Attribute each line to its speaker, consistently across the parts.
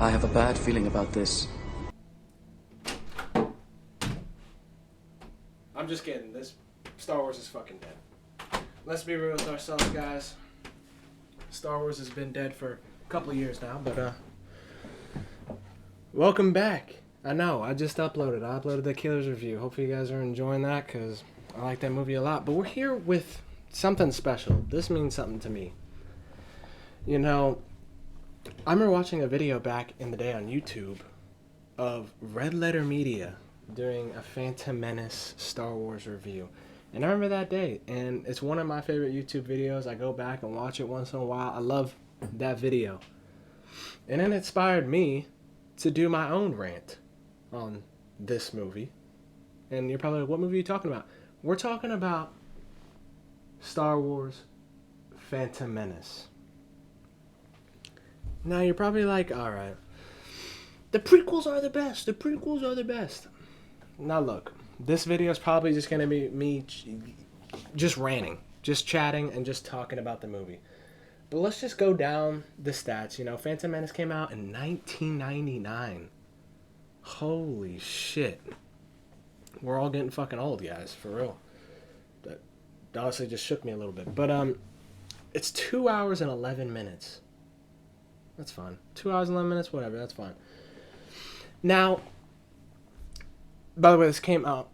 Speaker 1: I have a bad feeling about this.
Speaker 2: I'm just kidding. This Star Wars is fucking dead. Let's be real with ourselves, guys. Star Wars has been dead for a couple of years now, but welcome back. I know, I just uploaded. I uploaded the Killers review. Hopefully you guys are enjoying that, because I like that movie a lot. But we're here with something special. This means something to me. You know, I remember watching a video back in the day on YouTube of Red Letter Media doing a Phantom Menace Star Wars review. And I remember that day, and it's one of my favorite YouTube videos. I go back and watch it once in a while. I love that video. And it inspired me to do my own rant on this movie. And you're probably like, what movie are you talking about? We're talking about Star Wars Phantom Menace. Now you're probably like, alright, the prequels are the best. The prequels are the best. Now look, this video is probably just going to be me just ranting, just chatting, and just talking about the movie. But let's just go down the stats. You know, Phantom Menace came out in 1999. Holy shit. We're all getting fucking old, guys, for real. That honestly just shook me a little bit. But it's 2 hours and 11 minutes. That's fine. 2 hours and 11 minutes, whatever, that's fine. Now, by the way, this came out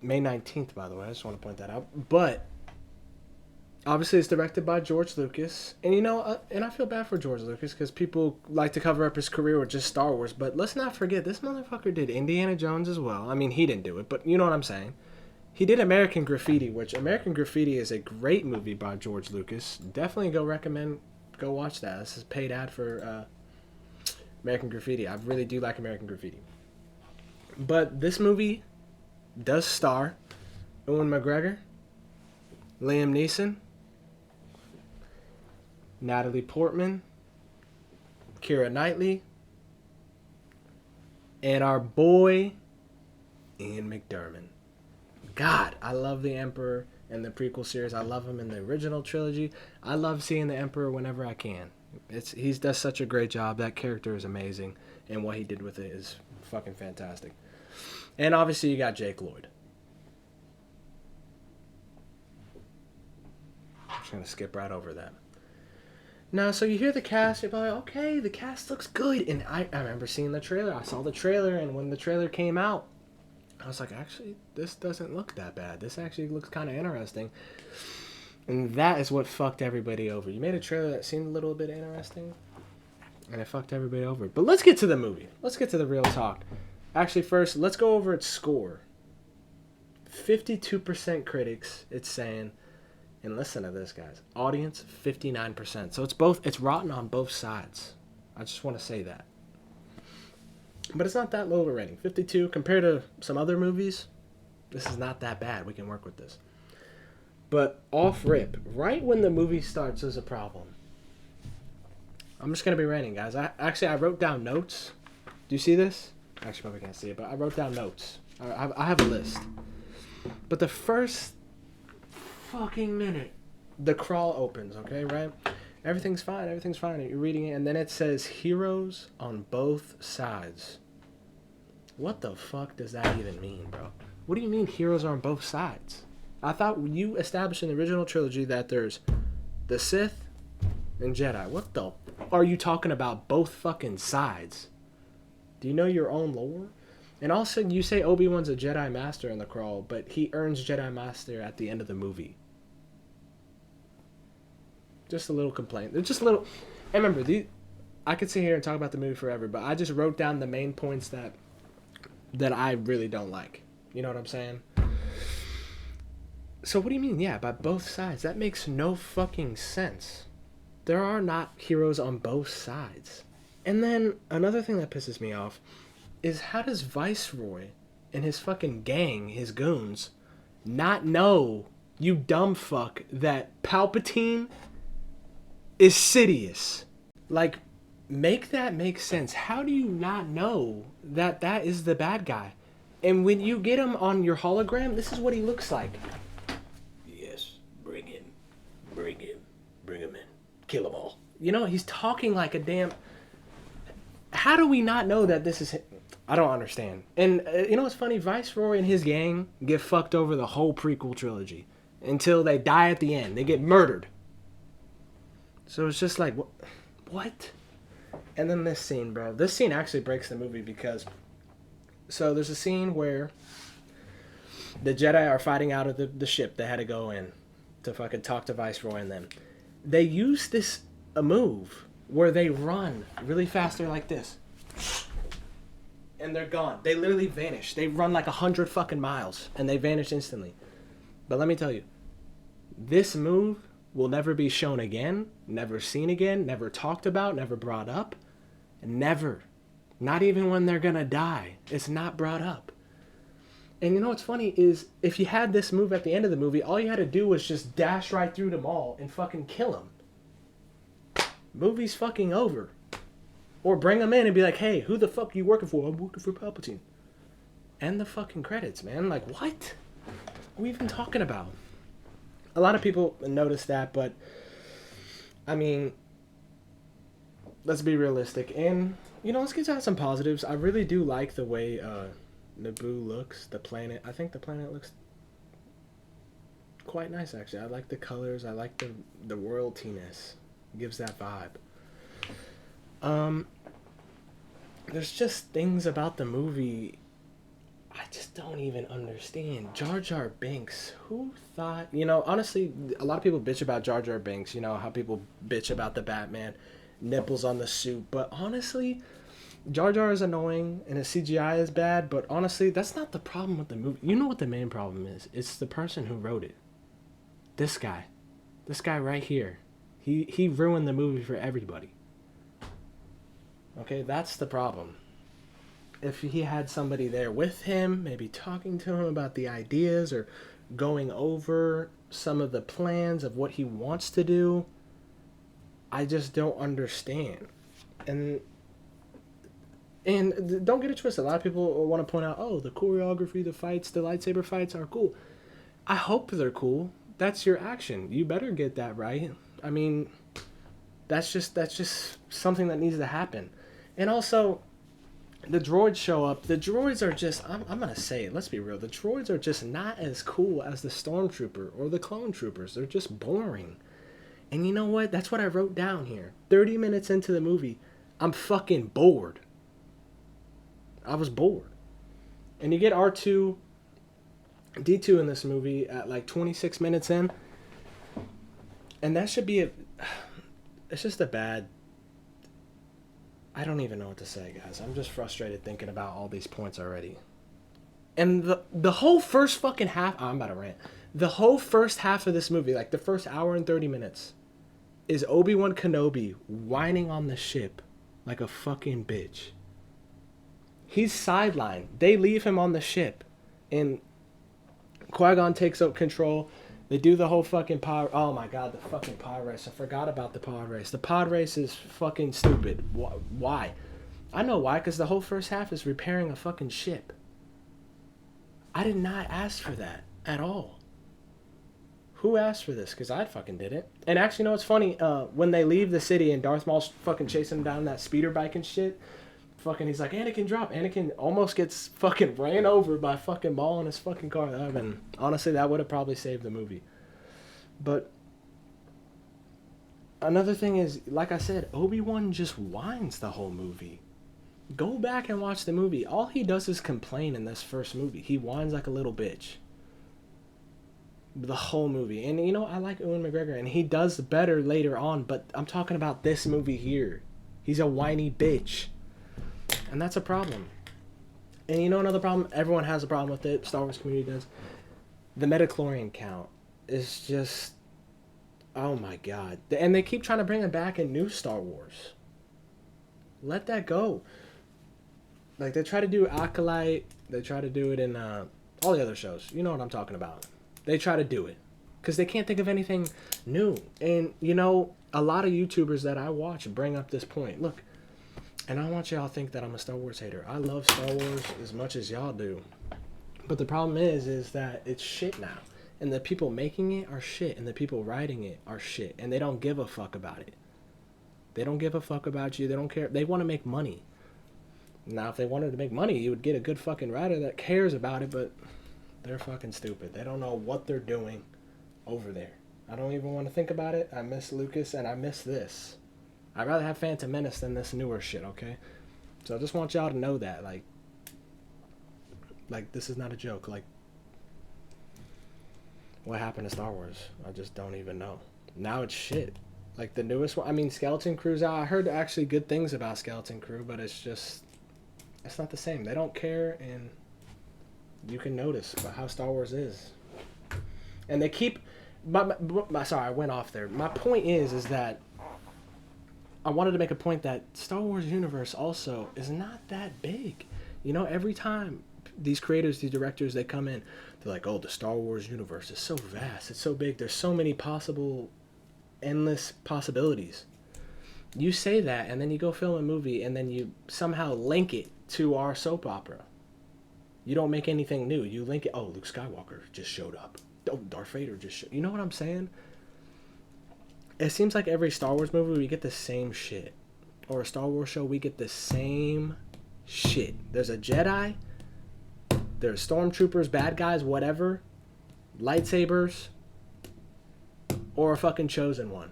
Speaker 2: May 19th, by the way. I just want to point that out. But obviously, it's directed by George Lucas. And, you know, and I feel bad for George Lucas because people like to cover up his career with just Star Wars. But let's not forget, this motherfucker did Indiana Jones as well. I mean, he didn't do it, but you know what I'm saying. He did American Graffiti, which American Graffiti is a great movie by George Lucas. Definitely go watch that. This is a paid ad for American Graffiti. I really do like American Graffiti. But this movie does star Ewan McGregor, Liam Neeson, Natalie Portman, Keira Knightley, and our boy Ian McDiarmid. God, I love the Emperor in the prequel series. I love him in the original trilogy. I love seeing the Emperor whenever I can. He does such a great job. That character is amazing, and what he did with it is fucking fantastic. And obviously you got Jake Lloyd. I'm just gonna skip right over that. Now, so you hear the cast, you're like, okay, the cast looks good. And I remember seeing the trailer. I saw the trailer, and when the trailer came out, I was like, actually, this doesn't look that bad. This actually looks kind of interesting. And that is what fucked everybody over. You made a trailer that seemed a little bit interesting, and it fucked everybody over. But let's get to the movie. Let's get to the real talk. Actually, first, let's go over its score. 52% critics, it's saying. And listen to this, guys. Audience, 59%. So it's rotten on both sides. I just want to say that. But it's not that low of a rating. 52 compared to some other movies, this is not that bad. We can work with this. But off rip, right when the movie starts, there's a problem. I'm just going to be ranting, guys. I wrote down notes. Do you see this? Actually, probably can't see it, but I wrote down notes. I have a list. But the first fucking minute, the crawl opens, okay, right? Everything's fine. You're reading it, and then it says heroes on both sides. What the fuck does that even mean, bro? What do you mean heroes are on both sides? I thought you established in the original trilogy that there's the Sith and Jedi. What the are you talking about? Both fucking sides. Do you know your own lore? And also, you say Obi-Wan's a Jedi Master in the crawl, but he earns Jedi Master at the end of the movie. Just a little complaint. It's just a little. And remember, I could sit here and talk about the movie forever, but I just wrote down the main points that I really don't like. You know what I'm saying? So what do you mean? Yeah, by both sides. That makes no fucking sense. There are not heroes on both sides. And then another thing that pisses me off is how does Viceroy and his fucking gang, his goons, not know, you dumb fuck, that Palpatine is Sidious? Like, make that make sense. How do you not know that that is the bad guy? And when you get him on your hologram, this is what he looks like. Yes, bring him in, kill them all. You know, he's talking like a damn... how do we not know that this is him? I don't understand. And you know what's funny? Viceroy and his gang get fucked over the whole prequel trilogy until they die at the end. They get murdered. So it's just like, what? And then this scene, bro. This scene actually breaks the movie because... So there's a scene where the Jedi are fighting out of the ship. They had to go in to fucking talk to Viceroy and them. They use a move where they run really fast. They're like this. And they're gone. They literally vanish. They run like 100 fucking miles and they vanish instantly. But let me tell you, this move will never be shown again, never seen again, never talked about, never brought up. Never. Not even when they're gonna die. It's not brought up. And you know what's funny is if you had this move at the end of the movie, all you had to do was just dash right through them all and fucking kill them. Movie's fucking over. Or bring them in and be like, hey, who the fuck are you working for? I'm working for Palpatine. End the fucking credits, man. Like, what? What are we even talking about? A lot of people notice that, but, I mean, let's be realistic. And, you know, let's get to some positives. I really do like the way Naboo looks, the planet. I think the planet looks quite nice, actually. I like the colors. I like the worldiness. It gives that vibe. There's just things about the movie I just don't even understand. Jar Jar Binks. Who thought... You know, honestly, a lot of people bitch about Jar Jar Binks. You know, how people bitch about the Batman. Nipples on the suit. But honestly, Jar Jar is annoying and his CGI is bad. But honestly, that's not the problem with the movie. You know what the main problem is? It's the person who wrote it. This guy. This guy right here. He ruined the movie for everybody. Okay, that's the problem. If he had somebody there with him, maybe talking to him about the ideas or going over some of the plans of what he wants to do, I just don't understand. And don't get it twisted. A lot of people want to point out, oh, the choreography, the fights, the lightsaber fights are cool. I hope they're cool. That's your action. You better get that right. I mean, that's just something that needs to happen. And also, the droids show up. The droids are just, I'm going to say it, let's be real. The droids are just not as cool as the stormtrooper or the clone troopers. They're just boring. And you know what? That's what I wrote down here. 30 minutes into the movie, I'm fucking bored. I was bored. And you get R2, D2 in this movie at like 26 minutes in. And that should be it's just a bad... I don't even know what to say, guys. I'm just frustrated thinking about all these points already. And the whole first fucking half... Oh, I'm about to rant. The whole first half of this movie, like the first hour and 30 minutes, is Obi-Wan Kenobi whining on the ship like a fucking bitch. He's sidelined. They leave him on the ship. And Qui-Gon takes up control. They do the whole fucking pod... Oh my god, the fucking pod race. I forgot about the pod race. The pod race is fucking stupid. Why? I know why, because the whole first half is repairing a fucking ship. I did not ask for that at all. Who asked for this? Because I fucking did it. And actually, you know what's funny? When they leave the city and Darth Maul's fucking chasing down that speeder bike and shit, fucking, he's like, Anakin, drop. Anakin almost gets fucking ran over by fucking Maul in his fucking car. Honestly, that would have probably saved the movie. But another thing is, like I said, Obi-Wan just whines the whole movie. Go back and watch the movie. All he does is complain in this first movie. He whines like a little bitch. The whole movie. And, you know, I like Ewan McGregor, and he does better later on, but I'm talking about this movie here. He's a whiny bitch. And that's a problem. And you know another problem? Everyone has a problem with it. Star Wars community does. The midichlorian count is just... Oh my god. And they keep trying to bring it back in new Star Wars. Let that go. Like, they try to do Acolyte. They try to do it in all the other shows. You know what I'm talking about. They try to do it. Because they can't think of anything new. And, you know, a lot of YouTubers that I watch bring up this point. Look, and I don't want y'all to think that I'm a Star Wars hater. I love Star Wars as much as y'all do. But the problem is that it's shit now. And the people making it are shit. And the people writing it are shit. And they don't give a fuck about it. They don't give a fuck about you. They don't care. They want to make money. Now, if they wanted to make money, you would get a good fucking writer that cares about it, but they're fucking stupid. They don't know what they're doing over there. I don't even want to think about it. I miss Lucas, and I miss this. I'd rather have Phantom Menace than this newer shit, okay? So I just want y'all to know that, like, this is not a joke. Like, what happened to Star Wars? I just don't even know. Now it's shit. Like, the newest one, I mean, Skeleton Crew's out. I heard actually good things about Skeleton Crew, but it's not the same. They don't care, and you can notice how Star Wars is. And they keep... sorry, I went off there. My point is that I wanted to make a point that Star Wars universe also is not that big. You know, every time these creators, these directors, they come in, they're like, oh, the Star Wars universe is so vast. It's so big. There's so many endless possibilities. You say that, and then you go film a movie, and then you somehow link it to our soap opera. You don't make anything new. You link it. Oh, Luke Skywalker just showed up. Oh, Darth Vader just showed. You know what I'm saying? It seems like every Star Wars movie we get the same shit, or a Star Wars show we get the same shit. There's a Jedi. There's stormtroopers, bad guys, whatever, lightsabers, or a fucking chosen one.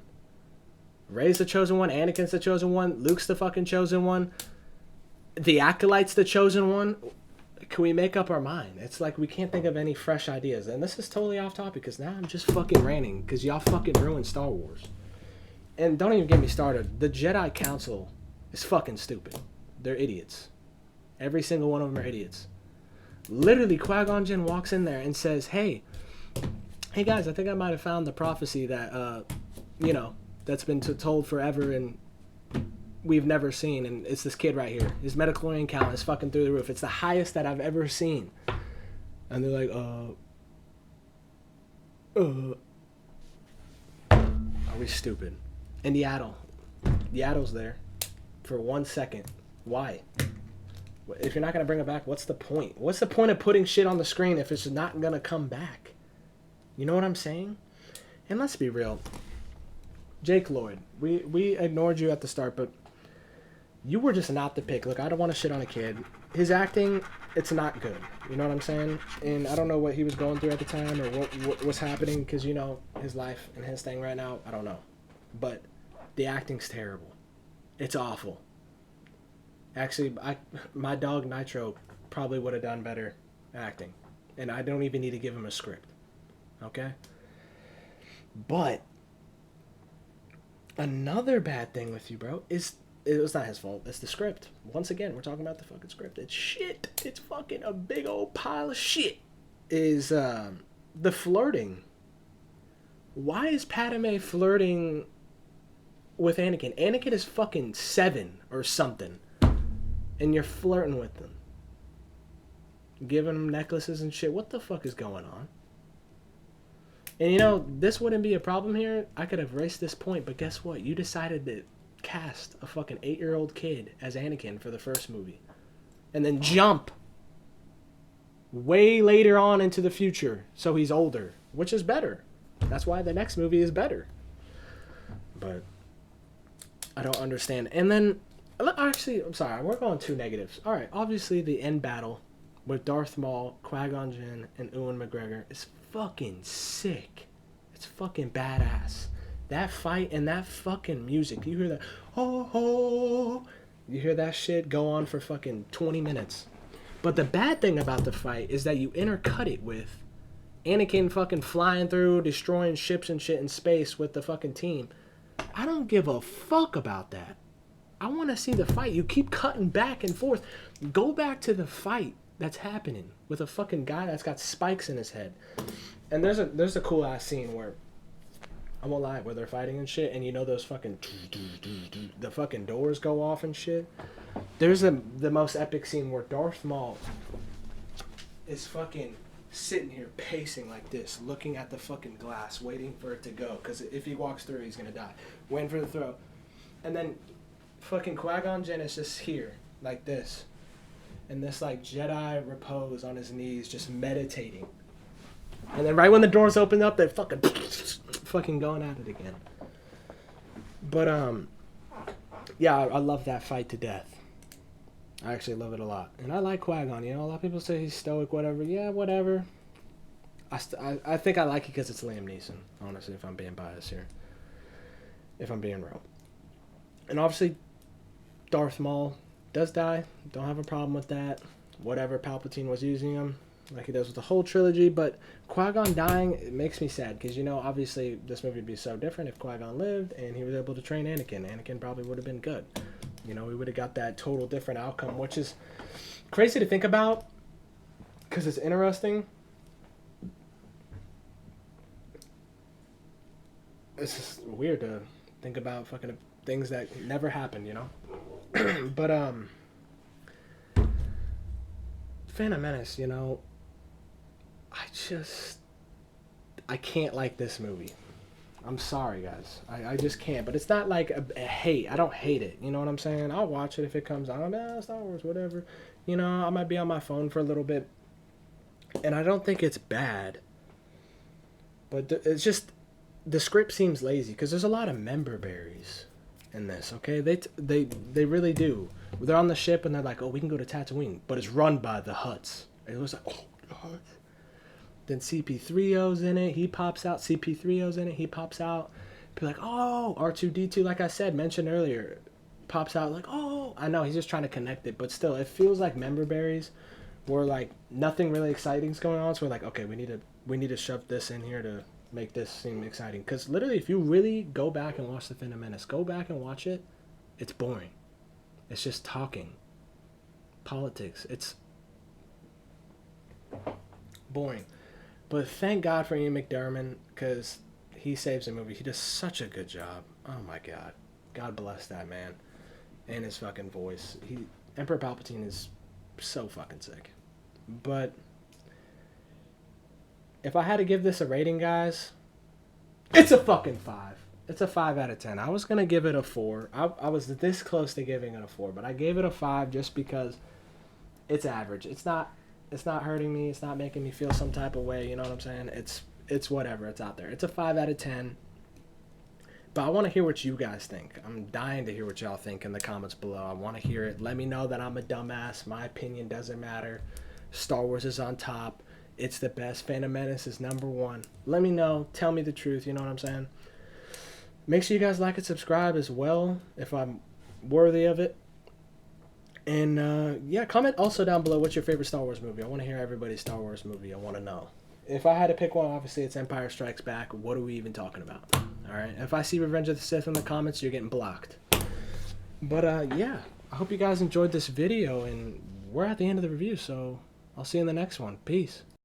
Speaker 2: Rey's the chosen one. Anakin's the chosen one. Luke's the fucking chosen one. The Acolyte's the chosen one. Can we make up our mind? It's like we can't think of any fresh ideas. And this is totally off topic because now I'm just fucking ranting because y'all fucking ruined Star Wars. And don't even get me started. The Jedi Council is fucking stupid. They're idiots. Every single one of them are idiots. Literally, Qui-Gon Jinn walks in there and says, hey guys, I think I might have found the prophecy that, that's been told forever and we've never seen, and it's this kid right here. His metachlorian count is fucking through the roof. It's the highest that I've ever seen. And they're like, are we stupid? And Yaddle's there for 1 second. Why? If you're not going to bring it back, what's the point? What's the point of putting shit on the screen if it's not going to come back? You know what I'm saying? And let's be real. Jake Lloyd, we ignored you at the start, but you were just not the pick. Look, I don't want to shit on a kid. His acting, it's not good. You know what I'm saying? And I don't know what he was going through at the time or what was happening because, his life and his thing right now, I don't know. But the acting's terrible. It's awful. Actually, my dog Nitro probably would have done better acting. And I don't even need to give him a script. Okay? But another bad thing with you, bro, is it was not his fault. It's the script. Once again, we're talking about the fucking script. It's shit. It's fucking a big old pile of shit. Is the flirting. Why is Padme flirting with Anakin? Anakin is fucking 7 or something. And you're flirting with them. Giving them necklaces and shit. What the fuck is going on? And this wouldn't be a problem here. I could have erased this point, but guess what? You decided to cast a fucking 8-year-old kid as Anakin for the first movie. And then jump way later on into the future so he's older, which is better. That's why the next movie is better. But I don't understand. And then, actually, I'm sorry, we're going too negatives. All right, obviously the end battle with Darth Maul, Qui-Gon Jinn, and Ewan McGregor is fucking sick. It's fucking badass. That fight and that fucking music. You hear that? Oh, oh. You hear that shit go on for fucking 20 minutes. But the bad thing about the fight is that you intercut it with Anakin fucking flying through, destroying ships and shit in space with the fucking team. I don't give a fuck about that. I want to see the fight. You keep cutting back and forth. Go back to the fight that's happening with a fucking guy that's got spikes in his head. And there's a cool ass scene where, I won't lie, where they're fighting and shit, and those fucking the fucking doors go off and shit. There's the most epic scene where Darth Maul is fucking sitting here pacing like this, looking at the fucking glass, waiting for it to go, because if he walks through, he's gonna die. Waiting for the throw. And then fucking Qui-Gon Jinn is just here, like this. And this like Jedi repose on his knees, just meditating. And then right when the doors open up, they're fucking going at it again. But yeah, I love that fight to death. I actually love it a lot. And I like Qui-Gon, you know, a lot of people say he's stoic, whatever. Yeah, whatever. I think I like it because it's Liam Neeson, honestly, if I'm being biased here. If I'm being real. And obviously, Darth Maul does die. Don't have a problem with that. Whatever, Palpatine was using him, like he does with the whole trilogy. But Qui-Gon dying, it makes me sad. Because, you know, obviously, this movie would be so different if Qui-Gon lived and he was able to train Anakin. Anakin probably would have been good. You know, we would have got that total different outcome, which is crazy to think about. Because it's interesting. It's just weird to think about fucking things that never happened, you know? But, Phantom Menace, you know, I can't like this movie. I'm sorry, guys. I just can't. But it's not like a hate. I don't hate it. You know what I'm saying? I'll watch it if it comes on. Star Wars, whatever. You know, I might be on my phone for a little bit. And I don't think it's bad. But it's just, the script seems lazy. Because there's a lot of member berries in this, okay? They really do. They're on the ship and they're like, oh, we can go to Tatooine. But it's run by the Hutts. And it was like, oh, the Hutts. Then CP3O's in it. He pops out. CP3O's in it. He pops out. Be like, oh, R2D2, like I said, mentioned earlier, pops out like, oh. I know, he's just trying to connect it. But still, it feels like member berries where, like, nothing really exciting's going on. So we're like, okay, we need to shove this in here to make this seem exciting. Because literally, if you really go back and watch The Phantom Menace, go back and watch it, it's boring. It's just talking. Politics. It's boring. But thank God for Ian McDiarmid, because he saves the movie. He does such a good job. Oh my God. God bless that man. And his fucking voice. Emperor Palpatine is so fucking sick. But if I had to give this a rating, guys, it's a fucking 5. It's a 5 out of 10. I was going to give it a 4. I was this close to giving it a 4, but I gave it a 5 just because it's average. It's not hurting me. It's not making me feel some type of way. You know what I'm saying? It's whatever. It's out there. It's a 5 out of 10. But I want to hear what you guys think. I'm dying to hear what y'all think in the comments below. I want to hear it. Let me know that I'm a dumbass. My opinion doesn't matter. Star Wars is on top. It's the best. Phantom Menace is number 1. Let me know. Tell me the truth. You know what I'm saying? Make sure you guys like and subscribe as well if I'm worthy of it. And, yeah, comment also down below what's your favorite Star Wars movie. I want to hear everybody's Star Wars movie. I want to know. If I had to pick one, obviously it's Empire Strikes Back. What are we even talking about? All right? If I see Revenge of the Sith in the comments, you're getting blocked. But, yeah, I hope you guys enjoyed this video. And we're at the end of the review, so I'll see you in the next one. Peace.